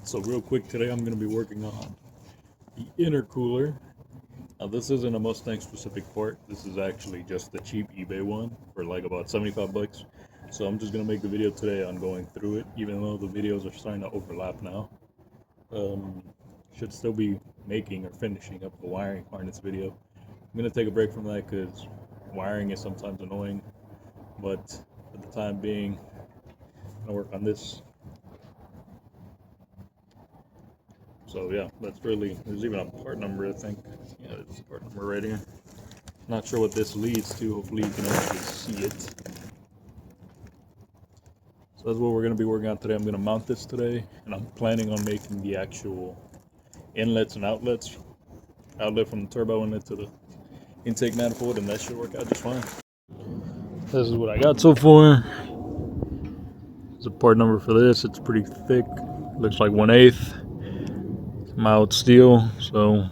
So real quick today I'm going to be working on the intercooler. Now this isn't a Mustang specific part. This is actually just the cheap eBay one for like about 75 bucks. So I'm just going to make the video today on going through it, even though the videos are starting to overlap now. Should still be making or finishing up the wiring harness video. I'm going to take a break from that because wiring is sometimes annoying, but for the time being I'm going to work on this. So yeah, that's really, there's even a part number, I think. Yeah, there's a part number right here. Not sure what this leads to. Hopefully you can actually see it. So that's what we're going to be working on today. I'm going to mount this today, and I'm planning on making the actual inlets and outlets. Outlet from the turbo inlet to the intake manifold, and that should work out just fine. This is what I got so far. There's a part number for this. It's pretty thick. Looks like 1/8. Mild steel, so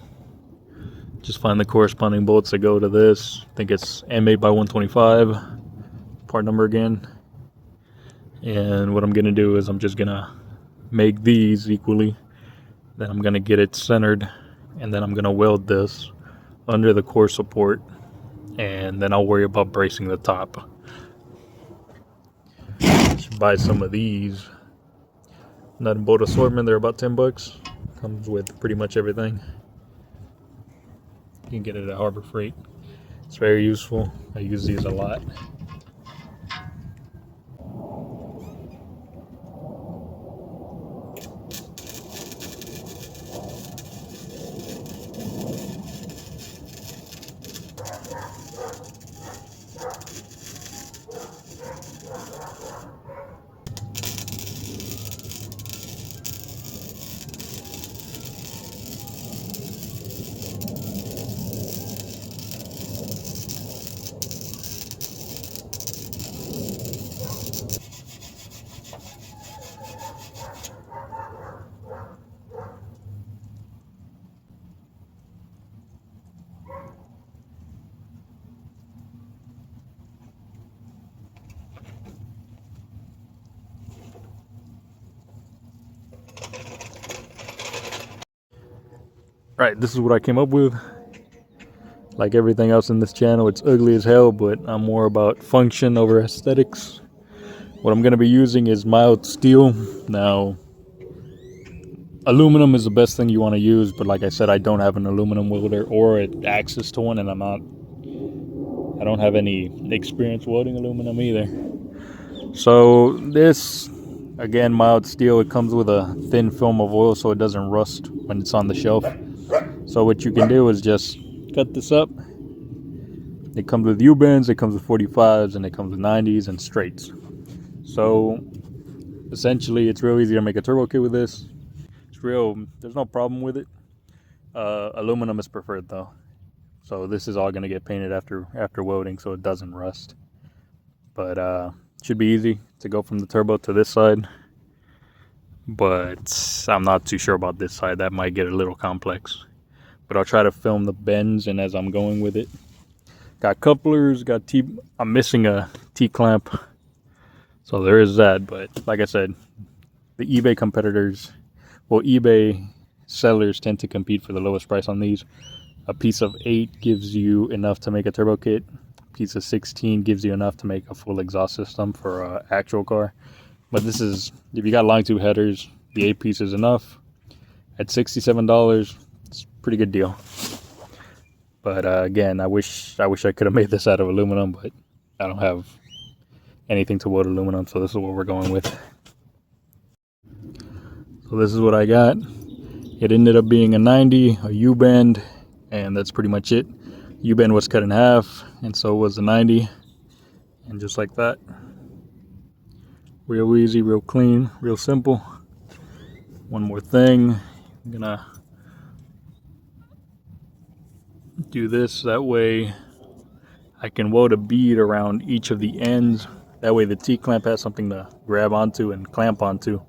just find the corresponding bolts that go to this. I think it's M8 by 125 part number again. And what I'm gonna do is I'm just gonna make these equally, then I'm gonna get it centered, and then I'm gonna weld this under the core support, and then I'll worry about bracing the top. Should buy some of these nut and bolt assortment. They're about 10 bucks. Comes with pretty much everything. You can get it at Harbor Freight. It's very useful. I use these a lot. Right, this is what I came up with. Like everything else in this channel, it's ugly as hell, but I'm more about function over aesthetics. What I'm going to be using is mild steel. Now, aluminum is the best thing you want to use, but like I said, I don't have an aluminum welder or access to one, and I don't have any experience welding aluminum either. So this, again, mild steel, it comes with a thin film of oil so it doesn't rust when it's on the shelf. So what you can do is just cut this up. It comes with U-bends, it comes with 45s, and it comes with 90s and straights. So essentially it's real easy to make a turbo kit with this. There's no problem with it. Aluminum is preferred though. So this is all going to get painted after welding so it doesn't rust. But should be easy to go from the turbo to this side. But I'm not too sure about this side. That might get a little complex. But I'll try to film the bends and as I'm going with it. Got couplers, got T. I'm missing a T-clamp. So there is that. But like I said, the eBay competitors, well, eBay sellers tend to compete for the lowest price on these. A piece of 8 gives you enough to make a turbo kit. A piece of 16 gives you enough to make a full exhaust system for an actual car. But this is, if you got long tube headers, the 8 piece is enough. At $67, it's a pretty good deal. But again, I wish I could have made this out of aluminum, but I don't have anything to weld aluminum, so this is what we're going with. So this is what I got. It ended up being a 90, a U-bend, and that's pretty much it. U-bend was cut in half, and so was the 90, and just like that. Real easy, real clean, real simple. One more thing, I'm gonna do this, that way I can weld a bead around each of the ends. That way the T-clamp has something to grab onto and clamp onto.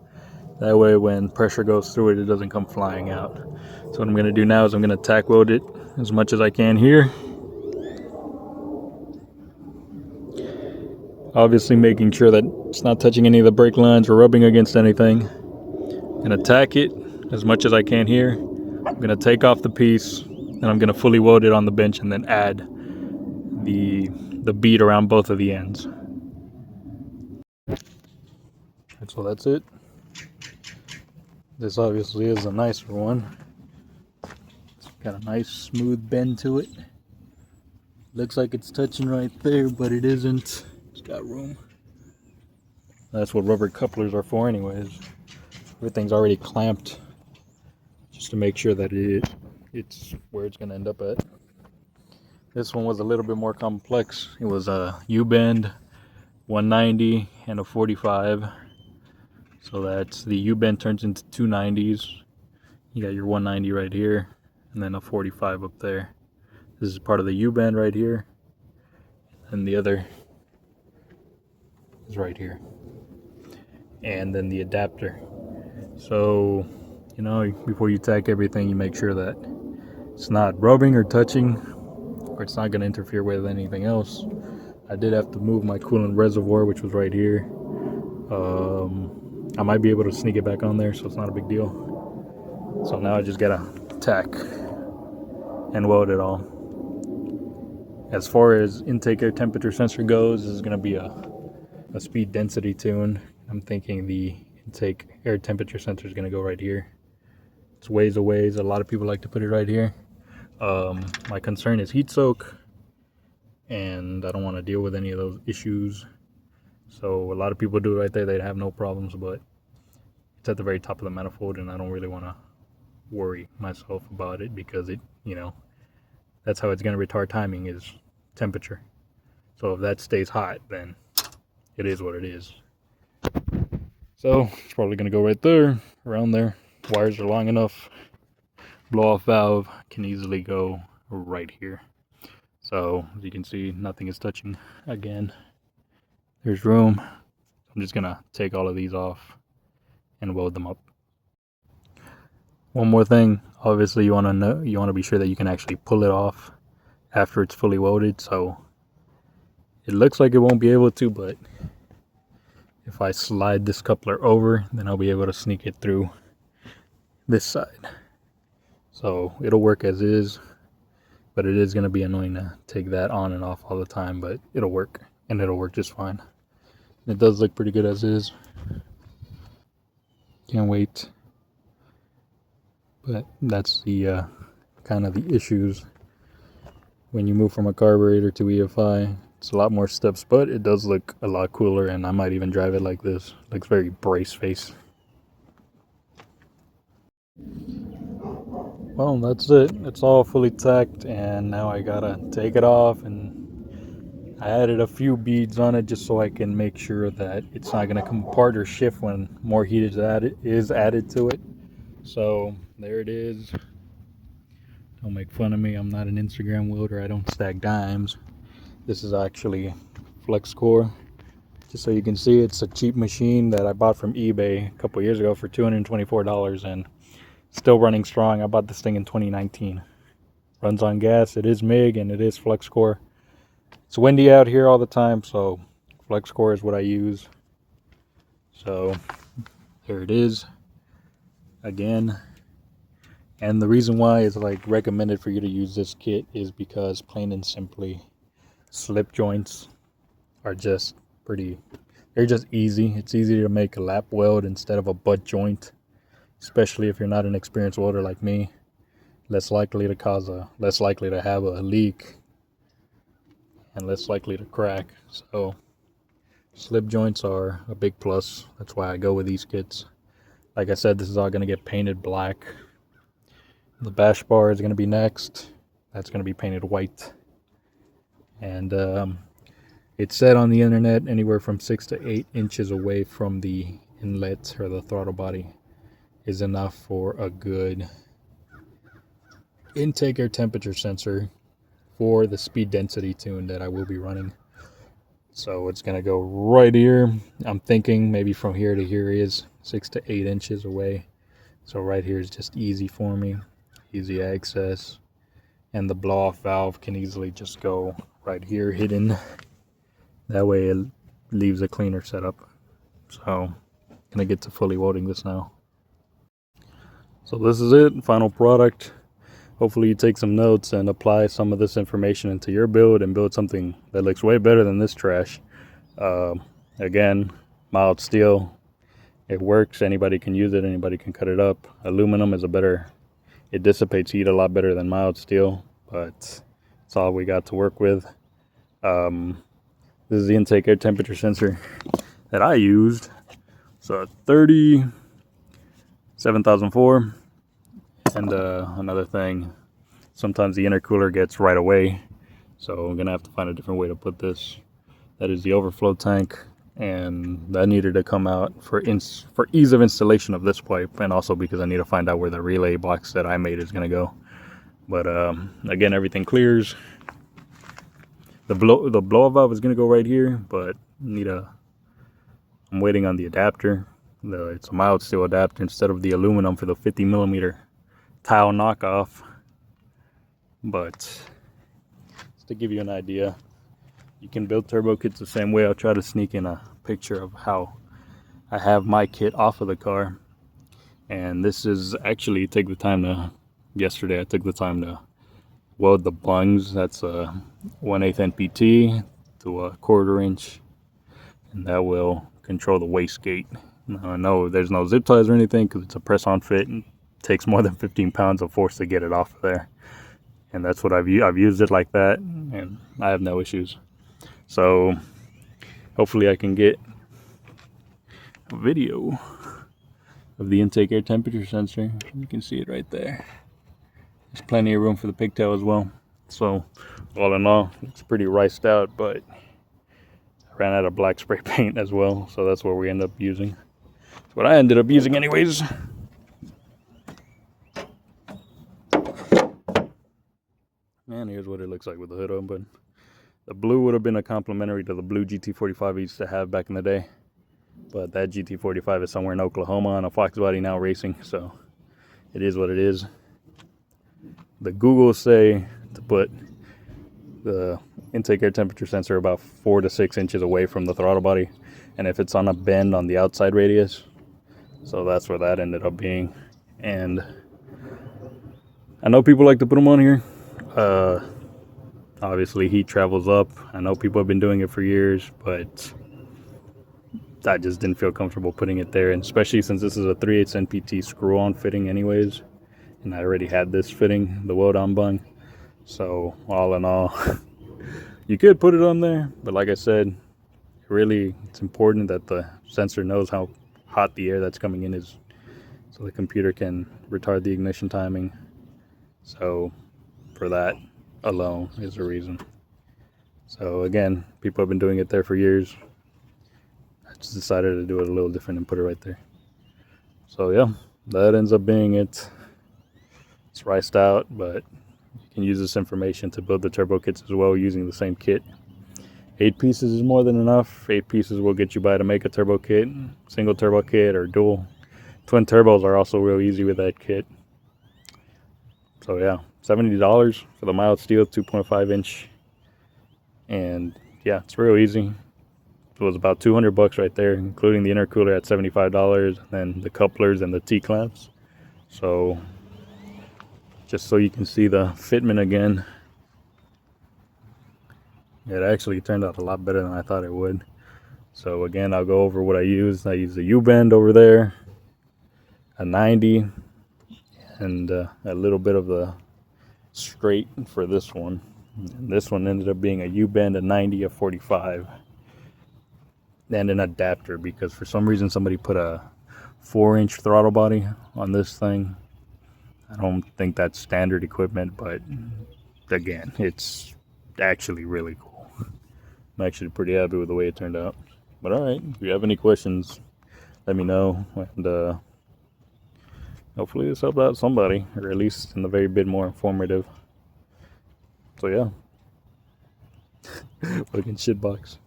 That way when pressure goes through it, it doesn't come flying out. So what I'm gonna do now is I'm gonna tack weld it as much as I can here. Obviously making sure that it's not touching any of the brake lines or rubbing against anything. gonna tack it as much as I can here. I'm gonna take off the piece, and I'm gonna fully weld it on the bench, and then add the bead around both of the ends. And so that's it. This obviously is a nicer one. It's got a nice smooth bend to it. Looks like it's touching right there, but it isn't. It's got room. That's what rubber couplers are for anyways. Everything's already clamped just to make sure that it's where it's going to end up at. This one was a little bit more complex. It was a U-bend, 190, and a 45. So that's the U-bend turns into two 90s. You got your 190 right here, and then a 45 up there. This is part of the U-bend right here, and the other is right here. And then the adapter. So, you know, before you tack everything, you make sure that it's not rubbing or touching, or it's not going to interfere with anything else. I did have to move my coolant reservoir, which was right here. I might be able to sneak it back on there, so it's not a big deal. So now I just gotta tack and weld it all. As far as intake air temperature sensor goes, this is gonna be a speed density tune. I'm thinking the intake air temperature sensor is gonna go right here. It's ways away. A lot of people like to put it right here. My concern is heat soak, and I don't want to deal with any of those issues. So a lot of people do it right there. They'd have no problems, but it's at the very top of the manifold, and I don't really want to worry myself about it because it, you know, that's how it's going to retard timing, is temperature. So if that stays hot, then it is what it is. So it's probably going to go right there, around there. Wires are long enough. Blow off valve can easily go right here. So as you can see, nothing is touching. Again, there's room. I'm just gonna take all of these off and weld them up. One more thing, obviously you want to be sure that you can actually pull it off after it's fully welded. So it looks like it won't be able to, but if I slide this coupler over, then I'll be able to sneak it through this side. So it'll work as is, but it is going to be annoying to take that on and off all the time, but it'll work, and it'll work just fine. It does look pretty good as is. Can't wait. But that's the kind of the issues when you move from a carburetor to EFI. It's a lot more steps, but it does look a lot cooler, and I might even drive it like this. It looks very brace face. Well, that's it. It's all fully tacked, and now I gotta take it off, and I added a few beads on it just so I can make sure that it's not gonna come apart or shift when more heat is added to it. So there it is. Don't make fun of me. I'm not an Instagram welder. I don't stack dimes. This is actually flex core. Just so you can see, it's a cheap machine that I bought from eBay a couple years ago for $224, and still running strong. I bought this thing in 2019. Runs on gas. It is MIG, and it is flex core. It's windy out here all the time, so flex core is what I use. So there it is again. And the reason why it's like recommended for you to use this kit is because plain and simply slip joints are just they're just easy. It's easy to make a lap weld instead of a butt joint, especially if you're not an experienced welder like me. Less likely to have a leak, and less likely to crack. So slip joints are a big plus. That's why I go with these kits. Like I said, this is all going to get painted black. The bash bar is going to be next. That's going to be painted white. And it said on the internet anywhere from 6 to 8 inches away from the inlet or the throttle body is enough for a good intake air temperature sensor for the speed density tune that I will be running. So it's going to go right here. I'm thinking maybe from here to here is 6 to 8 inches away. So right here is just easy for me, easy access. And the blow off valve can easily just go right here hidden. That way it leaves a cleaner setup. So I'm going to get to fully welding this now. So this is it, final product. Hopefully you take some notes and apply some of this information into your build and build something that looks way better than this trash. Again, mild steel, it works. Anybody can use it, anybody can cut it up. Aluminum is it dissipates heat a lot better than mild steel, but it's all we got to work with. This is the intake air temperature sensor that I used. So 7004. And another thing, sometimes the intercooler gets right away, so I'm gonna have to find a different way to put this. That is the overflow tank, and that needed to come out for ease of installation of this pipe, and also because I need to find out where the relay box that I made is gonna go. But again, everything clears. The blow valve is gonna go right here, but I'm waiting on the adapter. It's a mild steel adapter instead of the aluminum for the 50mm tile knockoff. But just to give you an idea, you can build turbo kits the same way. I'll try to sneak in a picture of how I have my kit off of the car. And this is actually, yesterday I took the time to weld the bungs. That's a 1/8 NPT to a 1/4 inch, and that will control the wastegate. Now, I know there's no zip ties or anything because it's a press-on fit and takes more than 15 pounds of force to get it off of there, and that's what I've used it like that, and I have no issues. So hopefully I can get a video of the intake air temperature sensor. You can see it right there. There's plenty of room for the pigtail as well. So all in all, it's pretty riced out, but I ran out of black spray paint as well, so that's what we end up using. That's what I ended up using anyways. And here's what it looks like with the hood open. The blue would have been a complimentary to the blue GT45 I used to have back in the day, but that GT45 is somewhere in Oklahoma on a Fox body now racing, so it is what it is. The Googles say to put the intake air temperature sensor about 4 to 6 inches away from the throttle body, and if it's on a bend on the outside radius. So that's where that ended up being. And I know people like to put them on here. Obviously heat travels up. I know people have been doing it for years, but I just didn't feel comfortable putting it there, and especially since this is a 3/8 NPT screw-on fitting anyways, and I already had this fitting, the weld-on bung. So all in all, you could put it on there, but like I said, it's important that the sensor knows how hot the air that's coming in is, so the computer can retard the ignition timing. So for that alone is the reason. So again, people have been doing it there for years. I just decided to do it a little different and put it right there. So yeah, that ends up being it. It's riced out, but you can use this information to build the turbo kits as well using the same kit. 8 pieces is more than enough. 8 pieces will get you by to make a turbo kit, single turbo kit or dual. Twin turbos are also real easy with that kit. So yeah, $70 for the mild steel 2.5 inch. And yeah, it's real easy. It was about $200 right there, including the intercooler at $75, and then the couplers and the T-clamps. So just so you can see the fitment again, it actually turned out a lot better than I thought it would. So again, I'll go over what I used. I used a U-bend over there, a 90, and a little bit of the straight for this one. And this one ended up being a U-bend, a 90, a 45, and an adapter, because for some reason somebody put a 4-inch throttle body on this thing. I don't think that's standard equipment, but again, it's actually really cool. I'm actually pretty happy with the way it turned out. But alright, if you have any questions, let me know, and hopefully this helped out somebody, or at least in the very bit more informative. So yeah. Fucking shitbox.